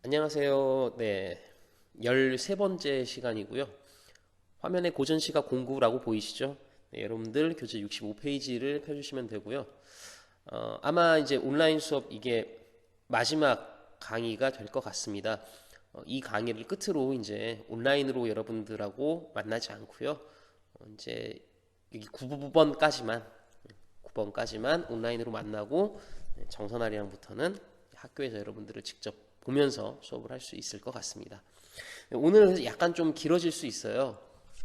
안녕하세요. 네. 13번째 시간이고요. 화면에 고전시가 공구라고 보이시죠? 네, 여러분들 교재 65페이지를 펴주시면 되고요. 아마 이제 온라인 수업 이게 마지막 강의가 될 것 같습니다. 이 강의를 끝으로 이제 온라인으로 여러분들하고 만나지 않고요. 이제 여기 9번까지만 온라인으로 만나고 정선아리랑부터는 학교에서 여러분들을 직접 보면서 수업을 할 수 있을 것 같습니다. 오늘은 약간 좀 길어질 수 있어요.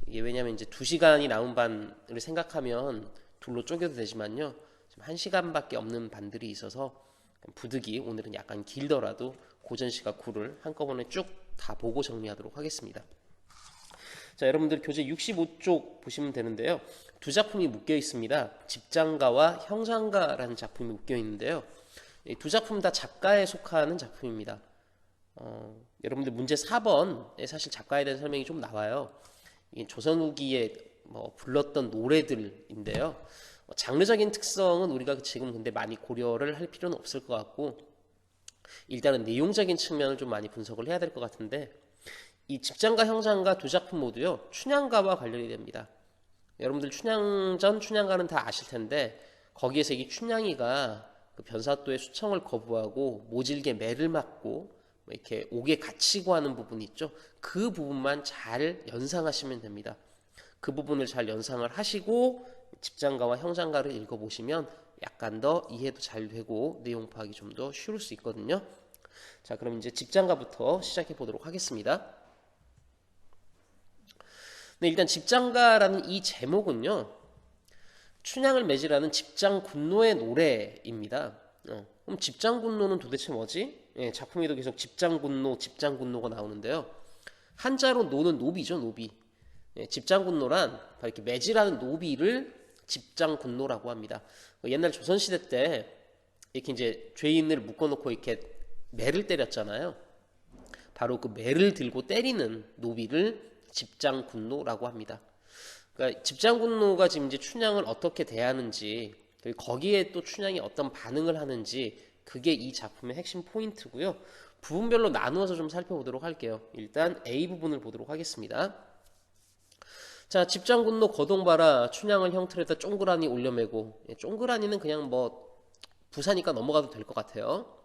이게 왜냐하면 이제 2시간이 남은 반을 생각하면 둘로 쪼개도 되지만요. 지금 1시간밖에 없는 반들이 있어서 부득이 오늘은 약간 길더라도 고전시가 9를 한꺼번에 쭉 다 보고 정리하도록 하겠습니다. 자, 여러분들 교재 65쪽 보시면 되는데요. 두 작품이 묶여 있습니다. 집장가와 형장가라는 작품이 묶여 있는데요. 두 작품 다 작가에 속하는 작품입니다. 여러분들 문제 4번에 사실 작가에 대한 설명이 좀 나와요. 이게 조선 후기에 불렀던 노래들인데요. 장르적인 특성은 우리가 지금 근데 많이 고려를 할 필요는 없을 것 같고, 일단은 내용적인 측면을 좀 많이 분석을 해야 될 것 같은데, 이 집장가 형장가 두 작품 모두요 춘향가와 관련이 됩니다. 여러분들 춘향전 춘향가는 다 아실 텐데, 거기에서 이 춘향이가 그 변사또의 수청을 거부하고 모질게 매를 맞고 이렇게 옥에 갇히고 하는 부분이 있죠. 그 부분만 잘 연상하시면 됩니다. 그 부분을 잘 연상을 하시고 집장가와 형장가를 읽어보시면 약간 더 이해도 잘 되고 내용 파악이 좀 더 쉬울 수 있거든요. 자, 그럼 이제 집장가부터 시작해 보도록 하겠습니다. 네, 일단 집장가라는 이 제목은요, 춘향을 매질하는 집장군노의 노래입니다. 그럼 집장군노는 도대체 뭐지? 예, 작품에도 계속 집장군노가 나오는데요. 한자로 노는 노비죠, 노비. 예, 집장군노란 바로 이렇게 매질하는 노비를 집장군노라고 합니다. 옛날 조선시대 때 이렇게 이제 죄인을 묶어놓고 이렇게 매를 때렸잖아요. 바로 그 매를 들고 때리는 노비를 집장군노라고 합니다. 그러니까 집장군노가 지금 이제 춘향을 어떻게 대하는지, 거기에 또 춘향이 어떤 반응을 하는지, 그게 이 작품의 핵심 포인트고요. 부분별로 나누어서 좀 살펴보도록 할게요. 일단 A 부분을 보도록 하겠습니다. 자, 집장군노 거동봐라 춘향을 형틀에다 쫑그라니 올려매고, 쫑그라니는 그냥 부사니까 넘어가도 될 것 같아요.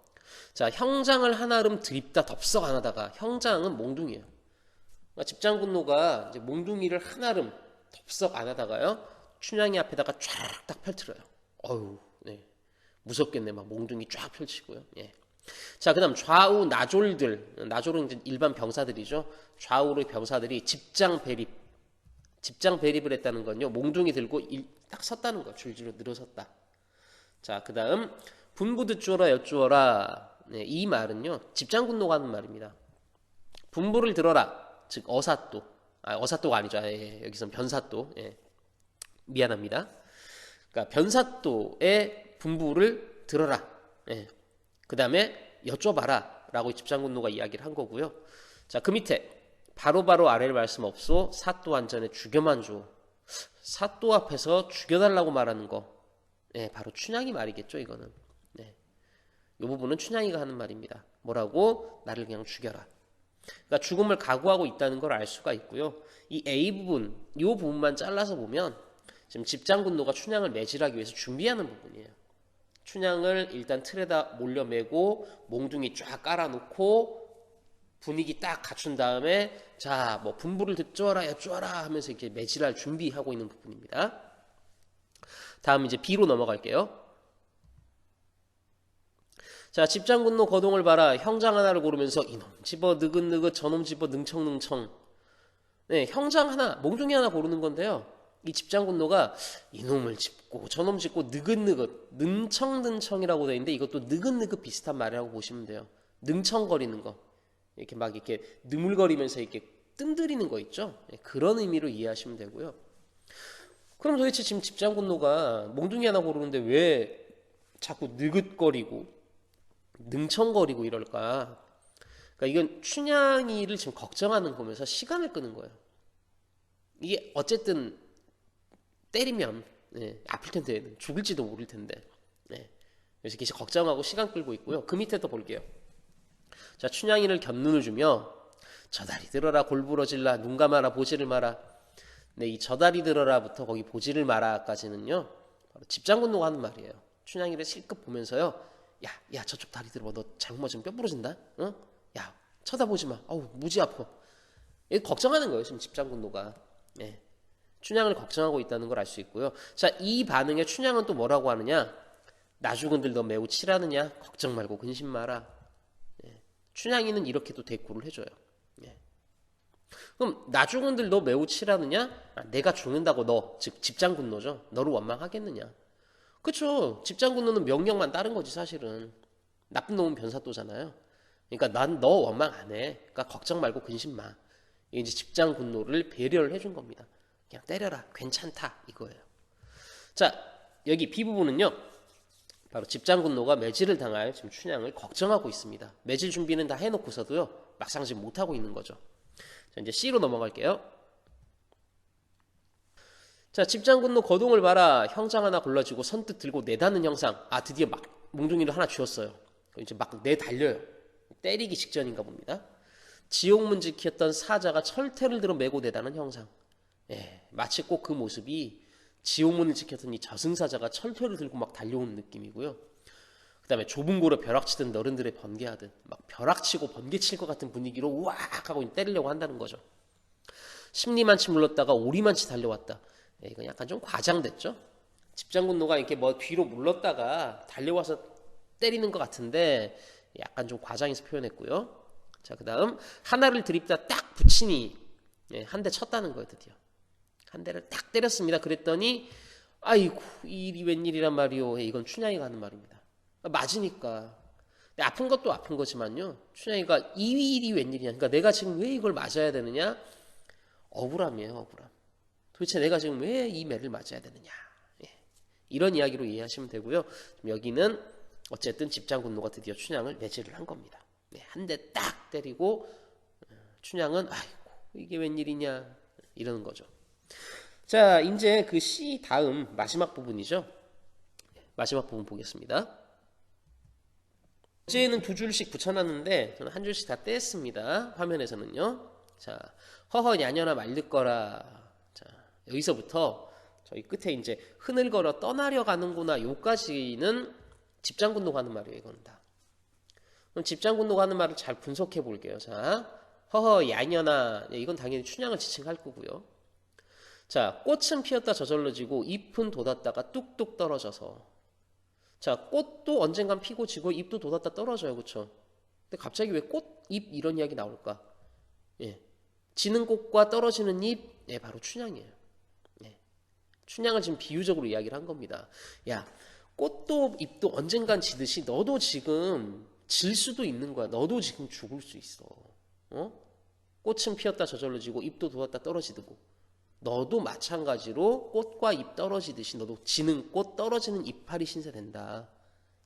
자, 형장을 한아름 드립다 덥석 안 하다가, 형장은 몽둥이에요. 그러니까 집장군노가 이제 몽둥이를 한아름 덥석 안 하다가요, 춘향이 앞에다가 쫙 딱 펼쳐요. 어휴, 네. 무섭겠네. 막 몽둥이 쫙 펼치고요. 예. 자, 그 다음 좌우 나졸은 이제 일반 병사들이죠. 좌우의 병사들이 집장 배립을 했다는 건요, 몽둥이 들고 딱 섰다는 거, 줄줄로 늘어섰다. 자, 그 다음 분부 듣주어라 여쭈어라. 네, 이 말은요, 집장군노가 하는 말입니다. 분부를 들어라. 즉 어사또. 어사또가 아니죠. 예, 여기선 변사또. 예. 미안합니다. 그러니까 변사또의 분부를 들어라. 예. 그 다음에 여쭤봐라 라고 집장군노가 이야기를 한 거고요. 자, 그 밑에 바로바로 아래를 말씀 없소 사또 안전에 죽여만 줘. 사또 앞에서 죽여달라고 말하는 거, 예, 바로 춘향이 말이겠죠. 이거는, 네. 이 부분은 춘향이가 하는 말입니다. 뭐라고? 나를 그냥 죽여라. 그러니까 죽음을 각오하고 있다는 걸 알 수가 있고요. 이 A 부분, 이 부분만 잘라서 보면 지금 집장군노가 춘향을 매질하기 위해서 준비하는 부분이에요. 춘향을 일단 틀에다 몰려매고 몽둥이 쫙 깔아놓고 분위기 딱 갖춘 다음에, 자, 분부를 듣줘라 여쭈어라 하면서 이렇게 매질할 준비하고 있는 부분입니다. 다음 이제 B로 넘어갈게요. 자, 집장군노 거동을 봐라. 형장 하나를 고르면서 이놈 집어 느긋느긋 저놈 집어 능청능청. 네, 형장 하나, 몽둥이 하나 고르는 건데요. 이 집장군노가 이놈을 짚고 저놈 짚고 느긋느긋 능청능청이라고 되어 있는데, 이것도 느긋느긋 비슷한 말이라고 보시면 돼요. 능청거리는 거, 이렇게 막 이렇게 느물거리면서 이렇게 뜸들이는 거 있죠. 그런 의미로 이해하시면 되고요. 그럼 도대체 지금 집장군노가 몽둥이 하나 고르는데 왜 자꾸 느긋거리고 능청거리고 이럴까? 그러니까 이건 춘향이를 지금 걱정하는 거면서 시간을 끄는 거예요. 이게 어쨌든 때리면, 예, 아플 텐데, 죽을지도 모를 텐데, 예, 그래서 계속 걱정하고 시간 끌고 있고요. 그 밑에 또 볼게요. 자, 춘향이를 곁눈을 주며 저 다리 들어라 골부러질라 눈 감아라 보지를 마라. 네, 이 저 다리 들어라부터 거기 보지를 마라까지는요 바로 집장군노가 하는 말이에요. 춘향이를 실컷 보면서요, 야 저쪽 다리 들어봐. 너 잘못 맞으면 뼈 부러진다. 어? 야 쳐다보지 마. 어우 무지 아파. 이 걱정하는 거예요 지금 집장군노가. 예. 춘향을 걱정하고 있다는 걸 알 수 있고요. 자, 이 반응에 춘향은 또 뭐라고 하느냐? 나주근들 너 매우 칠하느냐? 걱정 말고 근심 마라. 예. 춘향이는 이렇게 또 대꾸를 해줘요. 예. 그럼 나주근들 너 매우 칠하느냐? 내가 죽는다고 너, 즉 집장군노죠. 너를 원망하겠느냐? 그쵸. 집장군노는 명령만 따른 거지 사실은. 나쁜 놈은 변사또잖아요. 그러니까 난 너 원망 안 해. 그러니까 걱정 말고 근심 마. 이게 이제 집장군노를 배려를 해준 겁니다. 그냥 때려라. 괜찮다. 이거예요. 자, 여기 B 부분은요. 바로 집장군노가 매질을 당할 지금 춘향을 걱정하고 있습니다. 매질 준비는 다 해놓고서도요. 막상 지금 못하고 있는 거죠. 자, 이제 C로 넘어갈게요. 자, 집장군노 거동을 봐라. 형장 하나 골라주고 선뜻 들고 내다는 형상. 아, 드디어 막 몽둥이를 하나 쥐었어요. 이제 막 내달려요. 때리기 직전인가 봅니다. 지옥문 지켰던 사자가 철퇴를 들어 메고 내다는 형상. 예, 마치 꼭 그 모습이 지옥문을 지켰던 이 저승사자가 철퇴를 들고 막 달려오는 느낌이고요. 그 다음에 좁은 고로 벼락치던 어른들의 번개하듯 막 벼락치고 번개칠 것 같은 분위기로 우악 하고 때리려고 한다는 거죠. 심리만치 물렀다가 오리만치 달려왔다. 예, 이건 약간 좀 과장됐죠. 집장군노가 이렇게 뭐 뒤로 물렀다가 달려와서 때리는 것 같은데 약간 좀 과장해서 표현했고요. 자, 그 다음 하나를 들이다 딱 붙이니 예, 한 대 쳤다는 거예요. 드디어 한 대를 딱 때렸습니다. 그랬더니 아이고 이 일이 웬일이란 말이오. 이건 춘향이가 하는 말입니다. 맞으니까 아픈 것도 아픈 거지만요, 춘향이가 이 일이 웬일이냐, 그러니까 내가 지금 왜 이걸 맞아야 되느냐, 억울함이에요. 억울함. 도대체 내가 지금 왜 이 매를 맞아야 되느냐, 예. 이런 이야기로 이해하시면 되고요. 여기는 어쨌든 집장군노가 드디어 춘향을 매질을 한 겁니다. 네, 한 대 딱 때리고 춘향은 아이고 이게 웬일이냐 이러는 거죠. 자, 이제 그 C 다음 마지막 부분이죠. 마지막 부분 보겠습니다. 어제는 두 줄씩 붙여놨는데 저는 한 줄씩 다 뗐습니다. 화면에서는요. 자, 허허 야녀나 말듣거라. 자, 여기서부터 저희 끝에 이제 흐늘거려 떠나려 가는구나 요까지는 집장군노가 하는 말이에요. 이건 다. 그럼 집장군노가 하는 말을 잘 분석해 볼게요. 자, 허허 야녀나, 이건 당연히 춘향을 지칭할 거고요. 자, 꽃은 피었다 저절로 지고 잎은 돋았다가 뚝뚝 떨어져서. 자, 꽃도 언젠간 피고 지고 잎도 돋았다 떨어져요. 그렇죠? 근데 갑자기 왜 꽃, 잎 이런 이야기 나올까? 예. 지는 꽃과 떨어지는 잎, 예, 바로 춘향이에요. 예. 춘향을 지금 비유적으로 이야기를 한 겁니다. 야, 꽃도 잎도 언젠간 지듯이 너도 지금 질 수도 있는 거야. 너도 지금 죽을 수 있어. 어? 꽃은 피었다 저절로 지고 잎도 돋았다 떨어지고 너도 마찬가지로 꽃과 잎 떨어지듯이 너도 지는 꽃 떨어지는 이파리 신세된다.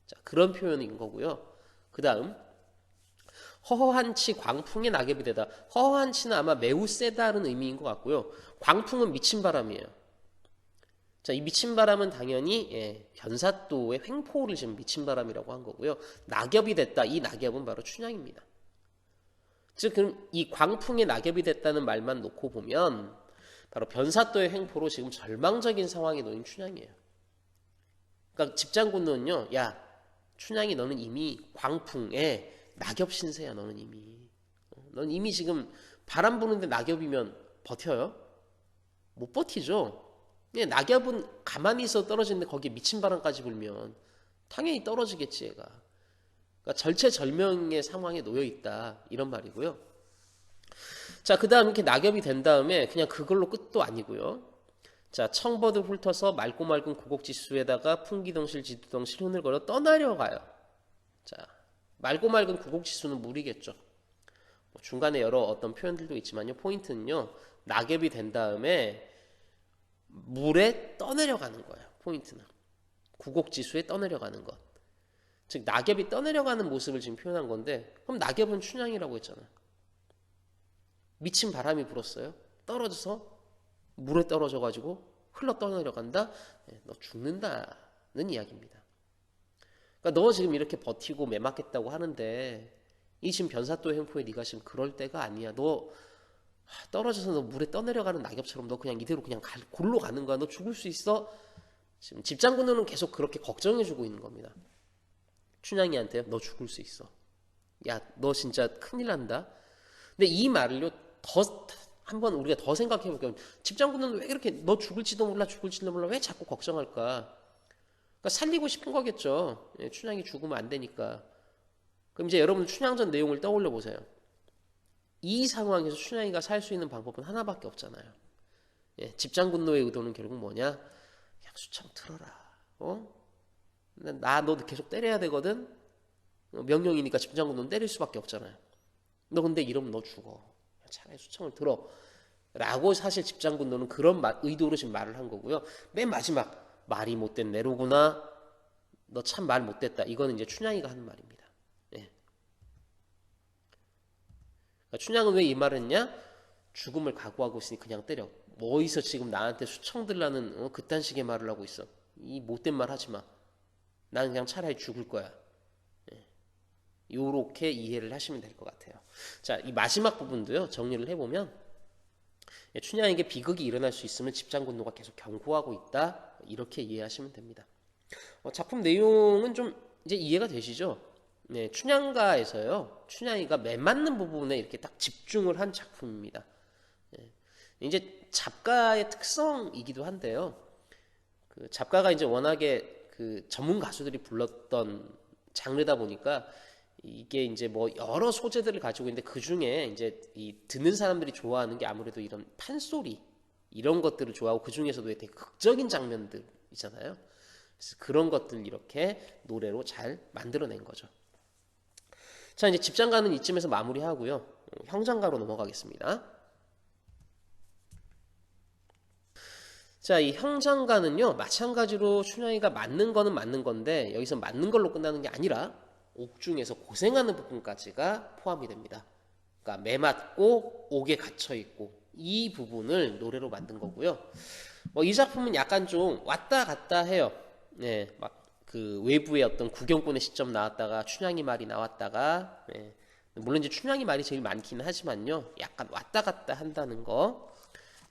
자, 그런 표현인 거고요. 그 다음 허허한 치 광풍의 낙엽이 되다. 허허한 치는 아마 매우 세다는 의미인 것 같고요. 광풍은 미친 바람이에요. 자, 이 미친 바람은 당연히 변사또의 횡포를 지금 미친 바람이라고 한 거고요. 낙엽이 됐다. 이 낙엽은 바로 춘향입니다. 즉 그럼 이 광풍의 낙엽이 됐다는 말만 놓고 보면 바로 변사또의 횡포로 지금 절망적인 상황에 놓인 춘향이에요. 그러니까 집장군노는요, 야, 춘향이 너는 이미 광풍에 낙엽 신세야. 너는 이미. 넌 이미 지금 바람 부는데 낙엽이면 버텨요? 못 버티죠. 낙엽은 가만히 있어 떨어지는데 거기에 미친 바람까지 불면 당연히 떨어지겠지 얘가. 그러니까 절체절명의 상황에 놓여 있다 이런 말이고요. 자, 그 다음 이렇게 낙엽이 된 다음에 그냥 그걸로 끝도 아니고요. 자, 청버들 훑어서 맑고 맑은 구곡지수에다가 풍기덩실 지두덩실 흐늘거려 떠나려 가요. 자, 맑고 맑은 구곡지수는 물이겠죠. 뭐 중간에 여러 어떤 표현들도 있지만요. 포인트는요. 낙엽이 된 다음에 물에 떠내려가는 거예요. 포인트는. 구곡지수에 떠내려가는 것. 즉 낙엽이 떠내려가는 모습을 지금 표현한 건데 그럼 낙엽은 춘향이라고 했잖아요. 미친 바람이 불었어요. 떨어져서 물에 떨어져가지고 흘러 떠내려간다. 너 죽는다는 이야기입니다. 그러니까 너 지금 이렇게 버티고 매맞겠다고 하는데 이 지금 변사또 횡포에 네가 지금 그럴 때가 아니야. 너 떨어져서 너 물에 떠내려가는 낙엽처럼 너 그냥 이대로 그냥 골로 가는 거야. 너 죽을 수 있어. 지금 집장군은 계속 그렇게 걱정해주고 있는 겁니다. 춘향이한테요. 너 죽을 수 있어. 야, 너 진짜 큰일 난다. 근데 이 말을요, 더 한번 우리가 더 생각해 볼게요. 집장군은 왜 이렇게 너 죽을지도 몰라, 죽을지도 몰라, 왜 자꾸 걱정할까? 그러니까 살리고 싶은 거겠죠. 예, 춘향이 죽으면 안 되니까. 그럼 이제 여러분 춘향전 내용을 떠올려 보세요. 이 상황에서 춘향이가 살 수 있는 방법은 하나밖에 없잖아요. 예, 집장군노의 의도는 결국 뭐냐? 그냥 수청 들어라. 너 계속 때려야 되거든. 명령이니까 집장군노는 때릴 수밖에 없잖아요. 너 근데 이러면 너 죽어. 차라리 수청을 들어. 라고 사실 집장군노는 그런 의도로 지금 말을 한 거고요. 맨 마지막 말이 못된 내로구나. 너 참 말 못됐다. 이거는 이제 춘향이가 하는 말입니다. 예. 그러니까 춘향은 왜 이 말을 했냐? 죽음을 각오하고 있으니 그냥 때려. 뭐이서 지금 나한테 수청 들라는 그딴 식의 말을 하고 있어. 이 못된 말 하지 마. 나는 그냥 차라리 죽을 거야. 예. 요렇게 이해를 하시면 될 것 같아요. 자, 이 마지막 부분도요. 정리를 해보면 춘향에게 비극이 일어날 수 있으면 집장군노가 계속 경고하고 있다. 이렇게 이해하시면 됩니다. 작품 내용은 좀 이제 이해가 되시죠? 네, 춘향가에서요. 춘향이가 매맞는 부분에 이렇게 딱 집중을 한 작품입니다. 네, 이제 작가의 특성이기도 한데요. 그 작가가 이제 워낙에 그 전문 가수들이 불렀던 장르다 보니까 이게 이제 뭐 여러 소재들을 가지고 있는데 그 중에 이제 이 듣는 사람들이 좋아하는 게 아무래도 이런 판소리 이런 것들을 좋아하고 그 중에서도 되게 극적인 장면들 있잖아요. 그래서 그런 것들 이렇게 노래로 잘 만들어낸 거죠. 자, 이제 집장가는 이쯤에서 마무리하고요. 형장가로 넘어가겠습니다. 자, 이 형장가는요, 마찬가지로 춘향이가 맞는 거는 맞는 건데 여기서 맞는 걸로 끝나는 게 아니라 옥중에서 고생하는 부분까지가 포함이 됩니다. 그러니까 매맞고 옥에 갇혀 있고 이 부분을 노래로 만든 거고요. 이 작품은 약간 좀 왔다 갔다 해요. 네, 막 그 외부의 어떤 구경꾼의 시점 나왔다가 춘향이 말이 나왔다가, 네, 물론 이제 춘향이 말이 제일 많기는 하지만요, 약간 왔다 갔다 한다는 거.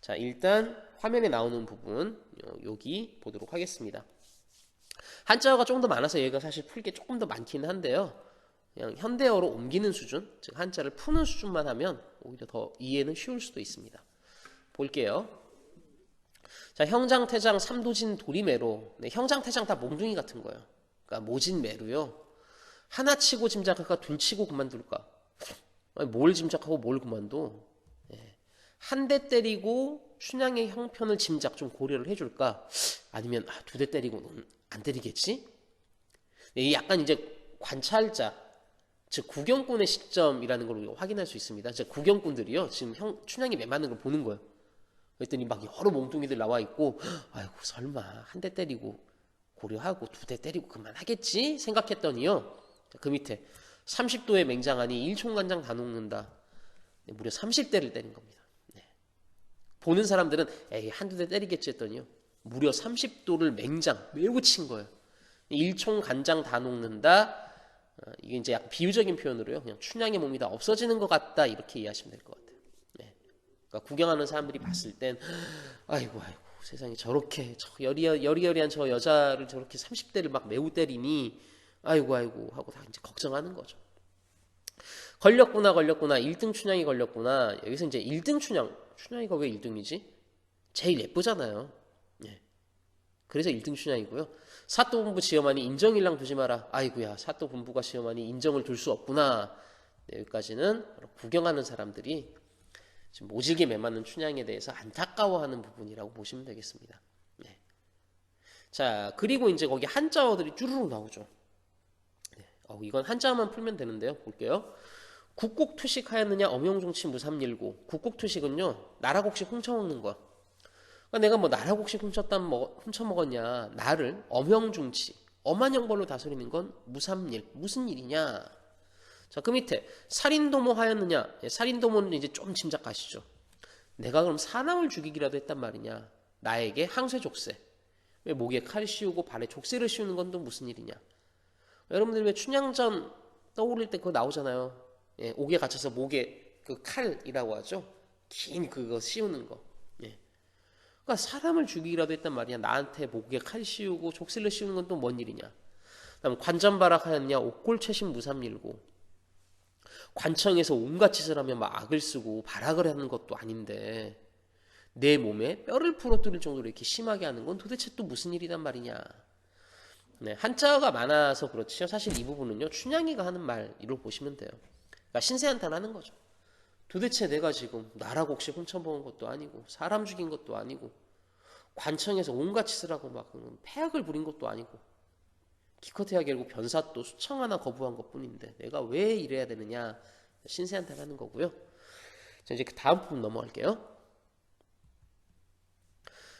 자, 일단 화면에 나오는 부분 여기 보도록 하겠습니다. 한자어가 조금 더 많아서 얘가 사실 풀게 조금 더 많기는 한데요. 그냥 현대어로 옮기는 수준, 즉 한자를 푸는 수준만 하면 오히려 더 이해는 쉬울 수도 있습니다. 볼게요. 자, 형장태장 삼도진 도리매로. 네, 형장태장 다 몽둥이 같은 거예요. 그러니까 모진매로요. 하나 치고 짐작할까, 둘 치고 그만둘까? 아니, 뭘 짐작하고 뭘 그만둬? 네. 한 대 때리고 춘향의 형편을 짐작 좀 고려를 해줄까? 아니면 두 대 때리고 안 때리겠지? 네, 약간 이제 관찰자, 즉 구경꾼의 시점이라는 걸 확인할 수 있습니다. 즉 구경꾼들이요, 지금 춘향이 매 맞는 걸 보는 거예요. 그랬더니 막 여러 몽둥이들 나와 있고, 아이고 설마 한 대 때리고 고려하고 두 대 때리고 그만하겠지 생각했더니요, 그 밑에 30도의 맹장하니 일총간장 다 녹는다. 네, 무려 30대를 때린 겁니다. 네. 보는 사람들은 에이 한두 대 때리겠지 했더니요, 무려 30도를 맹장 매우 친 거예요. 일총간장 다 녹는다. 이게 이제 약간 비유적인 표현으로요, 그냥 춘향의 몸이 다 없어지는 것 같다 이렇게 이해하시면 될 것 같아요. 그러니까 구경하는 사람들이 봤을 땐 아이고 세상에 저렇게 여리여리한 저 여자를 저렇게 30대를 막 매우 때리니 아이고 하고 다 이제 걱정하는 거죠. 걸렸구나 1등 춘향이 걸렸구나. 여기서 이제 1등 춘향이가 왜 1등이지? 제일 예쁘잖아요. 예. 그래서 1등 춘향이고요. 사또분부 시험하니 인정일랑 두지 마라. 아이고야 사또분부가 시험하니 인정을 둘 수 없구나. 네, 여기까지는 구경하는 사람들이 지금 모질게 매맞는 춘향에 대해서 안타까워하는 부분이라고 보시면 되겠습니다. 네. 자, 그리고 이제 거기 한자어들이 쭈루룩 나오죠. 네. 이건 한자어만 풀면 되는데요. 볼게요. 국곡투식하였느냐 엄영중치 무삼일고. 국곡투식은요, 나라곡식 훔쳐먹는 거. 그러니까 내가 뭐 나라곡식 훔쳐먹었냐, 나를 엄영중치 엄한 형벌로 다스리는 건 무삼일, 무슨 일이냐. 자, 그 밑에 살인도모 하였느냐. 살인도모는 이제 좀 짐작하시죠. 내가 그럼 사람을 죽이기라도 했단 말이냐. 나에게 항쇠족쇄. 왜 목에 칼 씌우고 발에 족쇄를 씌우는 건 또 무슨 일이냐. 여러분들 왜 춘향전 떠올릴 때 그거 나오잖아요. 예, 옥에 갇혀서 목에 그 칼이라고 하죠. 긴 그거 씌우는 거. 예. 그러니까 사람을 죽이기라도 했단 말이야. 나한테 목에 칼 씌우고 족실을 씌우는 건 또 뭔 일이냐. 그다음 관전발악하였냐. 옥골채심 무삼일고. 관청에서 온갖 짓을 하면 막 악을 쓰고 발악을 하는 것도 아닌데 내 몸에 뼈를 부러뜨릴 정도로 이렇게 심하게 하는 건 도대체 또 무슨 일이란 말이냐. 네, 한자가 많아서 그렇지요. 사실 이 부분은요. 춘향이가 하는 말로 보시면 돼요. 그러니까 신세한탄하는 거죠. 도대체 내가 지금 나라고 혹시 훔쳐먹은 것도 아니고 사람 죽인 것도 아니고 관청에서 온갖 짓을 하고 막 폐악을 부린 것도 아니고 기껏해야 결국 변사또 수청 하나 거부한 것뿐인데 내가 왜 이래야 되느냐 신세한탄 하는 거고요. 자, 이제 그 다음 부분 넘어갈게요.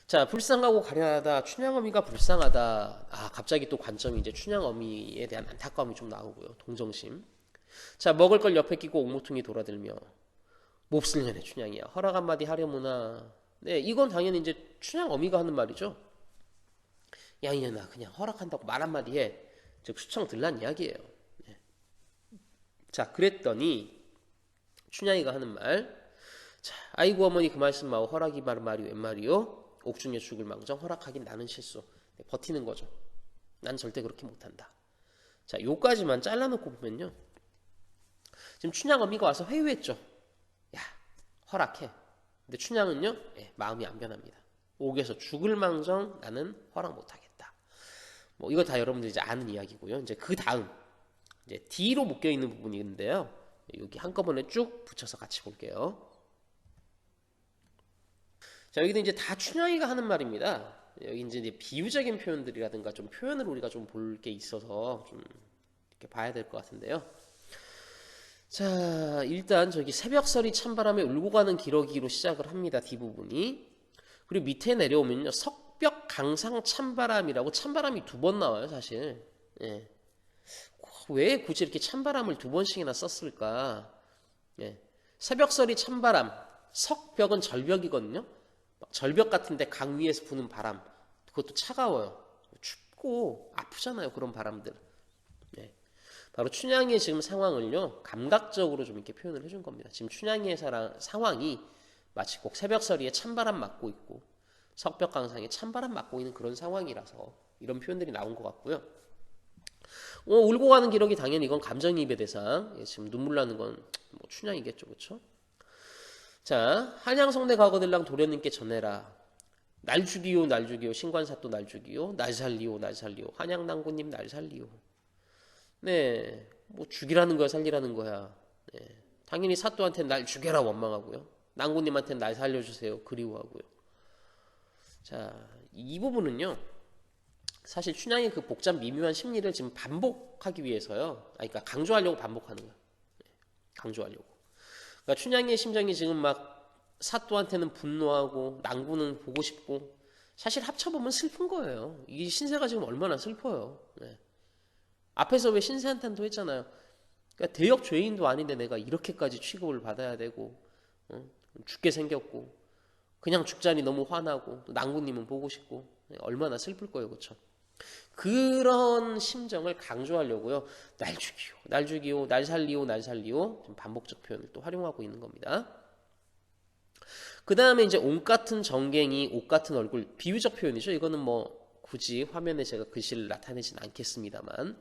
자, 불쌍하고 가련하다. 춘향어미가 불쌍하다. 아, 갑자기 또 관점이 이제 춘향어미에 대한 안타까움이 좀 나오고요. 동정심. 자, 먹을 걸 옆에 끼고 옥모퉁이 돌아들며 몹쓸 년의 춘향이야. 허락 한마디 하려무나. 네, 이건 당연히 이제 춘향어미가 하는 말이죠. 야, 이년아, 그냥 허락한다고 말 한마디 해. 즉, 수청 들란 이야기예요. 네. 자, 그랬더니 춘향이가 하는 말. 자, 아이고 어머니 그 말씀 마오. 허락이 말이오 웬 말이오. 옥중에 죽을 망정 허락하긴 나는 실수. 네, 버티는 거죠. 난 절대 그렇게 못한다. 자, 요까지만 잘라놓고 보면요. 지금 춘향어미가 와서 회유했죠. 야, 허락해. 근데 춘향은요, 예, 마음이 안 변합니다. 옥에서 죽을 망정 나는 허락 못하겠다. 뭐 이거 다 여러분들이 이제 아는 이야기고요. 이제 그 다음 이제 D로 묶여 있는 부분이 있는데요. 여기 한꺼번에 쭉 붙여서 같이 볼게요. 자, 여기도 이제 다 춘향이가 하는 말입니다. 여기 이제 비유적인 표현들이라든가 좀 표현을 우리가 좀 볼 게 있어서 좀 이렇게 봐야 될 것 같은데요. 자, 일단 저기 새벽설이 찬바람에 울고 가는 기러기로 시작을 합니다. 뒷부분이. 그리고 밑에 내려오면요. 석벽 강상 찬바람이라고 찬바람이 두 번 나와요, 사실. 예. 왜 굳이 이렇게 찬바람을 두 번씩이나 썼을까? 예. 새벽설이 찬바람, 석벽은 절벽이거든요. 절벽 같은데 강 위에서 부는 바람, 그것도 차가워요. 춥고 아프잖아요, 그런 바람들. 예. 바로 춘향이의 지금 상황을요, 감각적으로 좀 이렇게 표현을 해준 겁니다. 지금 춘향이의 상황이 마치 꼭 새벽서리에 찬바람 맞고 있고 석벽강상에 찬바람 맞고 있는 그런 상황이라서 이런 표현들이 나온 것 같고요. 울고 가는 기록이 당연히 이건 감정이입의 대상. 예, 지금 눈물 나는 건 뭐 춘향이겠죠, 그렇죠? 자, 한양성내 과거들랑 도련님께 전해라. 날 죽이요, 날 죽이요. 신관사또 날 죽이요. 날 살리요, 날 살리요. 한양낭군님 날 살리요. 네, 뭐 죽이라는 거야, 살리라는 거야. 네, 당연히 사또한테는 날 죽여라 원망하고요. 낭군님한테는 날 살려주세요 그리워하고요. 자, 이 부분은요. 사실 춘향의 그 복잡 미묘한 심리를 지금 반복하기 위해서요. 그러니까 강조하려고 반복하는 거예요. 강조하려고. 그러니까 춘향의 심정이 지금 막 사또한테는 분노하고 낭군은 보고 싶고 사실 합쳐보면 슬픈 거예요. 이 신세가 지금 얼마나 슬퍼요. 네. 앞에서 왜 신세한탄도 했잖아요. 그러니까 대역 죄인도 아닌데 내가 이렇게까지 취급을 받아야 되고 죽게 생겼고 그냥 죽자니 너무 화나고 또 낭군님은 보고 싶고 얼마나 슬플 거예요. 그렇죠? 그런 심정을 강조하려고요. 날 죽이오, 날 죽이오, 날 살리오, 날 살리오. 좀 반복적 표현을 또 활용하고 있는 겁니다. 그 다음에 이제 옥 같은 정갱이, 옥 같은 얼굴, 비유적 표현이죠. 이거는 뭐 굳이 화면에 제가 글씨를 나타내진 않겠습니다만,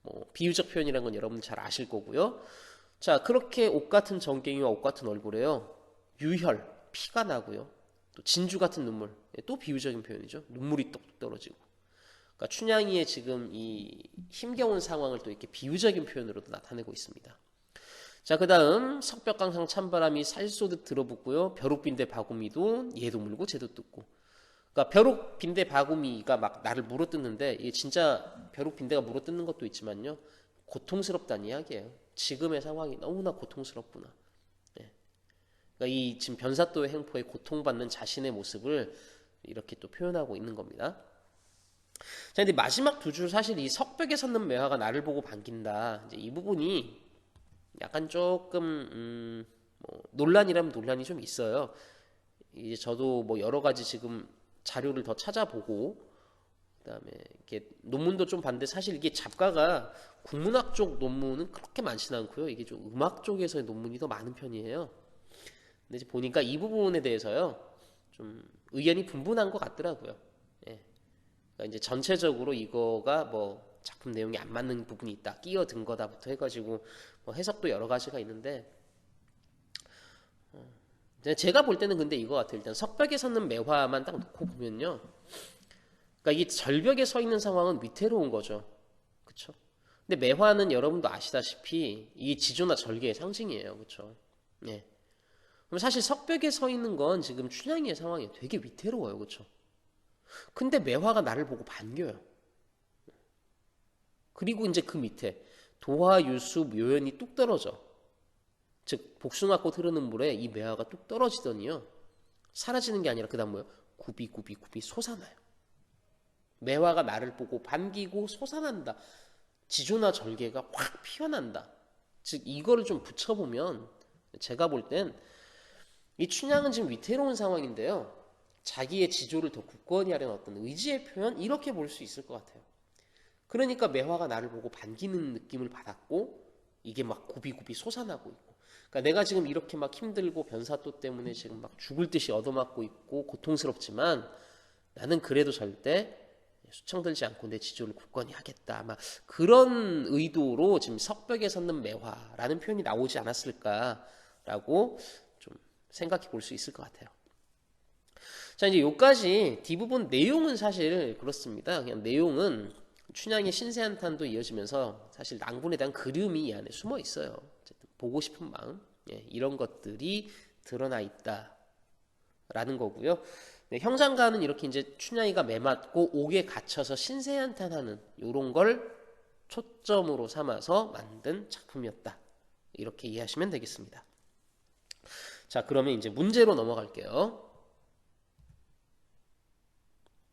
뭐 비유적 표현이라는 건 여러분 잘 아실 거고요. 자, 그렇게 옥 같은 정갱이와 옥 같은 얼굴에요. 유혈, 피가 나고요. 또 진주 같은 눈물, 또 비유적인 표현이죠. 눈물이 똑똑 떨어지고. 그러니까 춘향이의 지금 이 힘겨운 상황을 또 이렇게 비유적인 표현으로도 나타내고 있습니다. 자, 그 다음 석벽강상 찬바람이 살쏘듯 들어붙고요. 벼룩빈대 바구미도 얘도 물고 쟤도 뜯고. 그러니까 벼룩빈대 바구미가 막 나를 물어뜯는데 이게 진짜 벼룩빈대가 물어뜯는 것도 있지만요. 고통스럽다는 이야기예요. 지금의 상황이 너무나 고통스럽구나. 네. 그러니까 이 지금 변사또의 행포에 고통받는 자신의 모습을 이렇게 또 표현하고 있는 겁니다. 자, 근데 마지막 두 줄 사실 이 석벽에 섰는 매화가 나를 보고 반긴다. 이제 이 부분이 약간 조금 뭐 논란이라면 논란이 좀 있어요. 이제 저도 뭐 여러 가지 지금 자료를 더 찾아보고 그다음에 이게 논문도 좀 봤는데 사실 이게 잡과가 국문학 쪽 논문은 그렇게 많지는 않고요. 이게 좀 음악 쪽에서의 논문이 더 많은 편이에요. 근데 이제 보니까 이 부분에 대해서요 좀 의견이 분분한 것 같더라고요. 예. 그러니까 이제 전체적으로 이거가 뭐 작품 내용이 안 맞는 부분이 있다, 끼어든 거다부터 해가지고 뭐 해석도 여러 가지가 있는데 제가 볼 때는 근데 이거 같아요. 일단 석벽에 섰는 매화만 딱 놓고 보면요. 그러니까 이게 절벽에 서 있는 상황은 위태로운 거죠. 그렇죠? 근데 매화는 여러분도 아시다시피 이 지조나 절개의 상징이에요. 그렇죠? 예. 그럼 사실 석벽에 서 있는 건 지금 춘향이의 상황이 되게 위태로워요. 그렇죠? 근데 매화가 나를 보고 반겨요. 그리고 이제 그 밑에 도화, 유수, 묘연이 뚝 떨어져. 즉 복숭아꽃 흐르는 물에 이 매화가 뚝 떨어지더니요. 사라지는 게 아니라 그 다음 뭐예요? 굽이 솟아나요. 매화가 나를 보고 반기고 솟아난다. 지조나 절개가 확 피어난다. 즉 이거를 좀 붙여보면 제가 볼 땐 이 춘향은 지금 위태로운 상황인데요. 자기의 지조를 더 굳건히 하려는 어떤 의지의 표현 이렇게 볼 수 있을 것 같아요. 그러니까 매화가 나를 보고 반기는 느낌을 받았고 이게 막 굽이 솟아나고 있고 그러니까 내가 지금 이렇게 막 힘들고 변사또 때문에 지금 막 죽을 듯이 얻어맞고 있고 고통스럽지만 나는 그래도 절대 수청들지 않고 내 지조를 굳건히 하겠다. 아마 그런 의도로 지금 석벽에 섰는 매화라는 표현이 나오지 않았을까라고 좀 생각해 볼 수 있을 것 같아요. 자, 이제 여기까지 뒷부분 내용은 사실 그렇습니다. 그냥 내용은 춘향의 신세한탄도 이어지면서 사실 낭군에 대한 그리움이 이 안에 숨어 있어요. 어쨌든 보고 싶은 마음, 이런 것들이 드러나 있다라는 거고요. 네, 형장가는 이렇게 이제 춘향이가 매맞고 옥에 갇혀서 신세한탄하는 이런 걸 초점으로 삼아서 만든 작품이었다. 이렇게 이해하시면 되겠습니다. 자, 그러면 이제 문제로 넘어갈게요.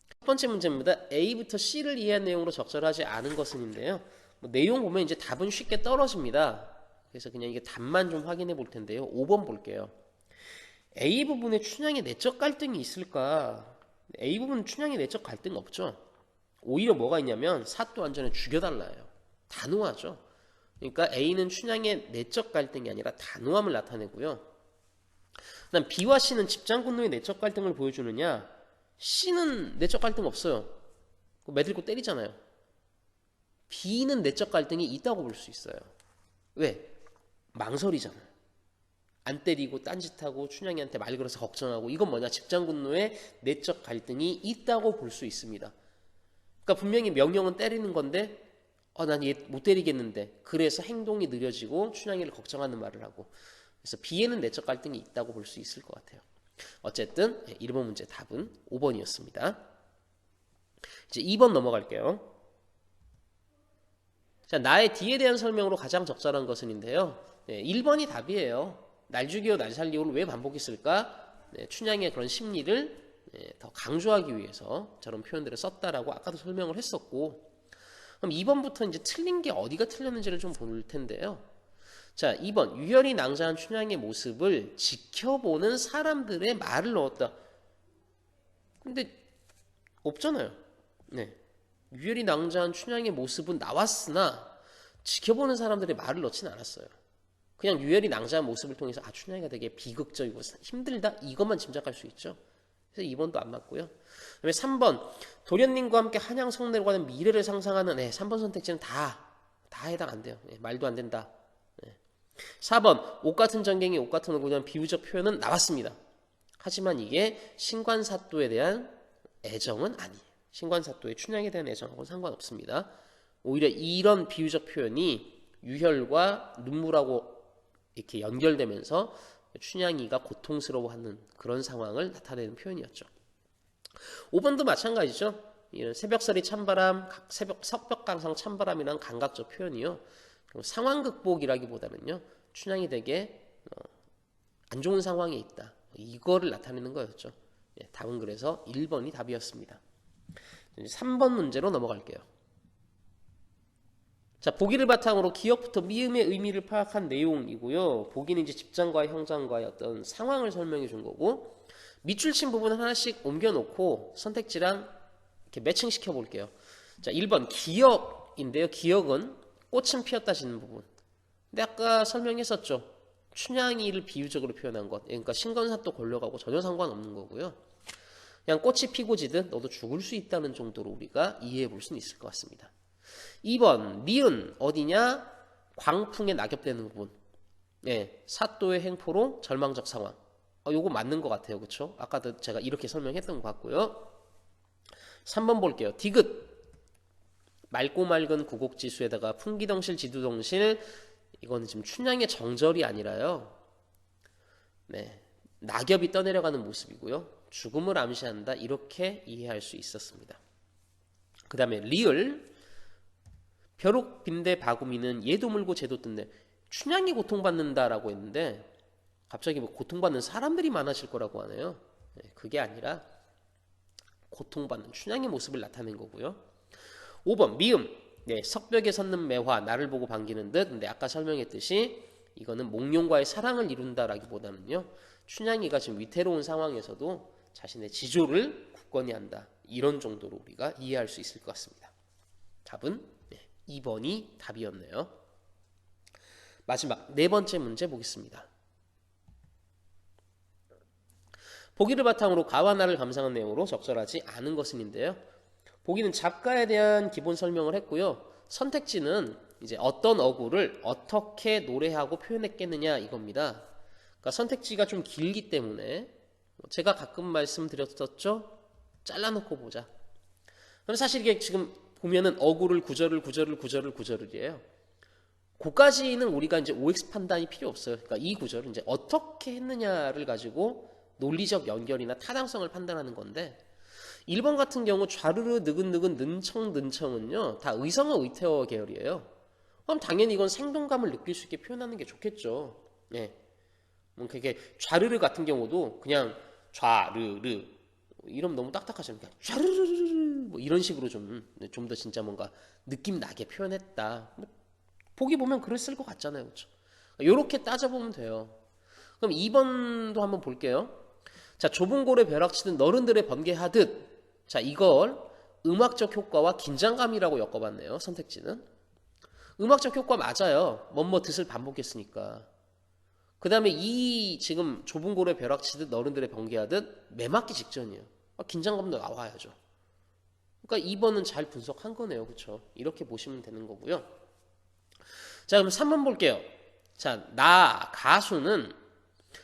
첫 번째 문제입니다. A부터 C를 이해한 내용으로 적절하지 않은 것은인데요. 뭐 내용 보면 이제 답은 쉽게 떨어집니다. 그래서 그냥 이게 답만 좀 확인해 볼 텐데요. 5번 볼게요. A 부분에 춘향의 내적 갈등이 있을까? A 부분은 춘향의 내적 갈등 없죠. 오히려 뭐가 있냐면 사또 완전히 죽여달라요. 단호하죠. 그러니까 A는 춘향의 내적 갈등이 아니라 단호함을 나타내고요. 그다음 B와 C는 집장군노의 내적 갈등을 보여주느냐? C는 내적 갈등 없어요. 매들고 때리잖아요. B는 내적 갈등이 있다고 볼 수 있어요. 왜? 망설이잖아요. 안 때리고 딴짓하고 춘향이한테 말 걸어서 걱정하고 이건 뭐냐? 집장군노의 내적 갈등이 있다고 볼 수 있습니다. 그러니까 분명히 명령은 때리는 건데 난 얘 못 때리겠는데 그래서 행동이 느려지고 춘향이를 걱정하는 말을 하고 그래서 B에는 내적 갈등이 있다고 볼 수 있을 것 같아요. 어쨌든 1번 문제 답은 5번이었습니다. 이제 2번 넘어갈게요. 자, 나의 D에 대한 설명으로 가장 적절한 것은인데요. 1번이 답이에요. 날 죽이오 날 살리오를 왜 반복했을까? 춘향의 그런 심리를 더 강조하기 위해서 저런 표현들을 썼다라고 아까도 설명을 했었고 그럼 2번부터 이제 틀린 게 어디가 틀렸는지를 좀 볼 텐데요. 자, 2번 유혈이 낭자한 춘향의 모습을 지켜보는 사람들의 말을 넣었다. 근데 없잖아요. 네. 유혈이 낭자한 춘향의 모습은 나왔으나 지켜보는 사람들의 말을 넣지는 않았어요. 그냥 유혈이 낭자한 모습을 통해서 춘향이가 되게 비극적이고 힘들다 이것만 짐작할 수 있죠. 그래서 2번도 안 맞고요. 그다음에 3번 도련님과 함께 한양 성내로 가는 미래를 상상하는 3번 선택지는 다 해당 안 돼요. 말도 안 된다. 4번 옷 같은 전갱이 옷 같은 얼굴에 대한 비유적 표현은 나왔습니다. 하지만 이게 신관사또에 대한 애정은 아니에요. 신관사또의 춘향에 대한 애정하고는 상관없습니다. 오히려 이런 비유적 표현이 유혈과 눈물하고 이렇게 연결되면서 춘향이가 고통스러워하는 그런 상황을 나타내는 표현이었죠. 5번도 마찬가지죠. 이런 새벽살이 찬바람, 석벽강상 찬바람이란 감각적 표현이요. 상황 극복이라기보다는요. 춘향이 되게 안 좋은 상황에 있다. 이거를 나타내는 거였죠. 답은 그래서 1번이 답이었습니다. 3번 문제로 넘어갈게요. 자, 보기를 바탕으로 기억부터 미음의 의미를 파악한 내용이고요. 보기는 이제 집장과의 형장과의 어떤 상황을 설명해 준 거고 밑줄 친 부분 하나씩 옮겨놓고 선택지랑 이렇게 매칭시켜 볼게요. 자, 1번 기역인데요. 기역은 꽃은 피었다 지는 부분. 근데 아까 설명했었죠. 춘향이를 비유적으로 표현한 것. 그러니까 신건사또 걸려가고 전혀 상관없는 거고요. 그냥 꽃이 피고 지듯 너도 죽을 수 있다는 정도로 우리가 이해해 볼 수는 있을 것 같습니다. 2번 니은 어디냐? 광풍에 낙엽되는 부분. 예, 사또의 행포로 절망적 상황. 요거 맞는 것 같아요. 그쵸? 아까도 제가 이렇게 설명했던 것 같고요. 3번 볼게요. 디귿. 맑고 맑은 구곡지수에다가 풍기덩실 지두덩실. 이거는 지금 춘향의 정절이 아니라요. 네, 낙엽이 떠내려가는 모습이고요. 죽음을 암시한다. 이렇게 이해할 수 있었습니다. 그 다음에 리을. 벼룩 빈대 바구미는 얘도 물고 쟤도 뜬대. 춘향이 고통받는다라고 했는데 갑자기 뭐 고통받는 사람들이 많아질 거라고 하네요. 네, 그게 아니라 고통받는 춘향의 모습을 나타낸 거고요. 5번 미음. 네, 석벽에 섰는 매화 나를 보고 반기는 듯. 근데 아까 설명했듯이 이거는 몽룡과의 사랑을 이룬다라기보다는요. 춘향이가 지금 위태로운 상황에서도 자신의 지조를 굳건히 한다. 이런 정도로 우리가 이해할 수 있을 것 같습니다. 답은 2번이 답이었네요. 마지막 네 번째 문제 보겠습니다. 보기를 바탕으로 가와 나를 감상한 내용으로 적절하지 않은 것은인데요. 보기는 작가에 대한 기본 설명을 했고요. 선택지는 이제 어떤 어구를 어떻게 노래하고 표현했겠느냐 이겁니다. 그러니까 선택지가 좀 길기 때문에 제가 가끔 말씀드렸었죠. 잘라놓고 보자. 그럼 사실 이게 지금 보면은 어구를 구절을이에요. 그까지는 우리가 이제 OX 판단이 필요 없어요. 그러니까 이 구절을 이제 어떻게 했느냐를 가지고 논리적 연결이나 타당성을 판단하는 건데 1번 같은 경우 좌르르 느근느근 는청은요 다 의성어 의태어 계열이에요. 그럼 당연히 이건 생동감을 느낄 수 있게 표현하는 게 좋겠죠. 예. 그게 좌르르 같은 경우도 그냥 좌르르 이러면 너무 딱딱하잖아요. 좌르르르 뭐 이런 식으로 좀 더 진짜 뭔가 느낌 나게 표현했다. 보기 보면 그랬을 것 같잖아요. 그렇죠? 이렇게 따져보면 돼요. 그럼 2번도 한번 볼게요. 자, 좁은 골에 벼락치듯 너른들의 번개하듯. 자, 이걸 음악적 효과와 긴장감이라고 엮어봤네요. 선택지는. 음악적 효과 맞아요. 뭐뭐 뜻을 반복했으니까. 그 다음에 이 지금 좁은 골에 벼락치듯 너른들의 번개하듯 매맞기 직전이에요. 긴장감도 나와야죠. 그러니까 2번은 잘 분석한 거네요. 그렇죠? 이렇게 보시면 되는 거고요. 자, 그럼 3번 볼게요. 자, 나 가수는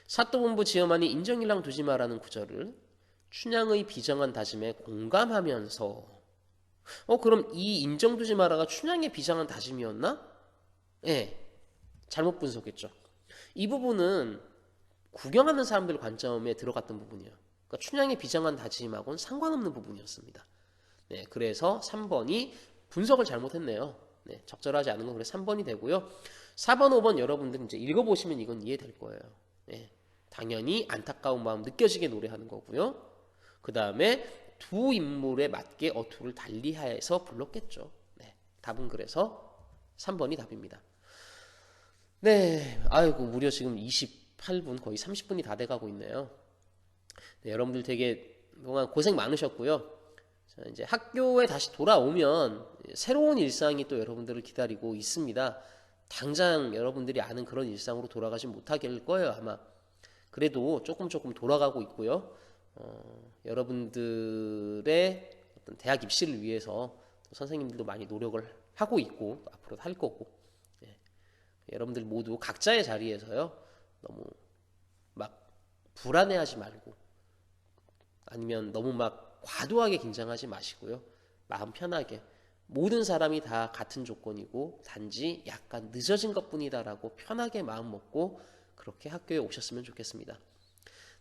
사또본부 지엄하니 인정일랑 두지 마라는 구절을 춘향의 비정한 다짐에 공감하면서 그럼 이 인정 두지 마라가 춘향의 비정한 다짐이었나? 예, 잘못 분석했죠. 이 부분은 구경하는 사람들 관점에 들어갔던 부분이에요. 그러니까 춘향의 비정한 다짐하고는 상관없는 부분이었습니다. 네, 그래서 3번이 분석을 잘못했네요. 네, 적절하지 않은 건 그래서 3번이 되고요. 4번, 5번 여러분들 이제 읽어보시면 이건 이해될 거예요. 네, 당연히 안타까운 마음 느껴지게 노래하는 거고요. 그 다음에 두 인물에 맞게 어투를 달리해서 불렀겠죠. 네, 답은 그래서 3번이 답입니다. 네, 아이고 무려 지금 28분 거의 30분이 다 돼가고 있네요. 네, 여러분들 되게 그동안 고생 많으셨고요. 자, 이제 학교에 다시 돌아오면 새로운 일상이 또 여러분들을 기다리고 있습니다. 당장 여러분들이 아는 그런 일상으로 돌아가지 못하길 거예요 아마. 그래도 조금 돌아가고 있고요. 여러분들의 어떤 대학 입시를 위해서 선생님들도 많이 노력을 하고 있고 앞으로도 할 거고. 예. 여러분들 모두 각자의 자리에서요. 너무 막 불안해하지 말고 아니면 너무 막 과도하게 긴장하지 마시고요. 마음 편하게 모든 사람이 다 같은 조건이고 단지 약간 늦어진 것뿐이다라고 편하게 마음 먹고 그렇게 학교에 오셨으면 좋겠습니다.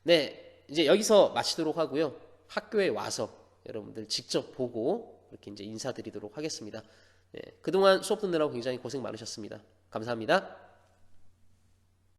네, 이제 여기서 마치도록 하고요. 학교에 와서 여러분들 직접 보고 이렇게 이제 인사드리도록 하겠습니다. 네, 그동안 수업 듣느라고 굉장히 고생 많으셨습니다. 감사합니다.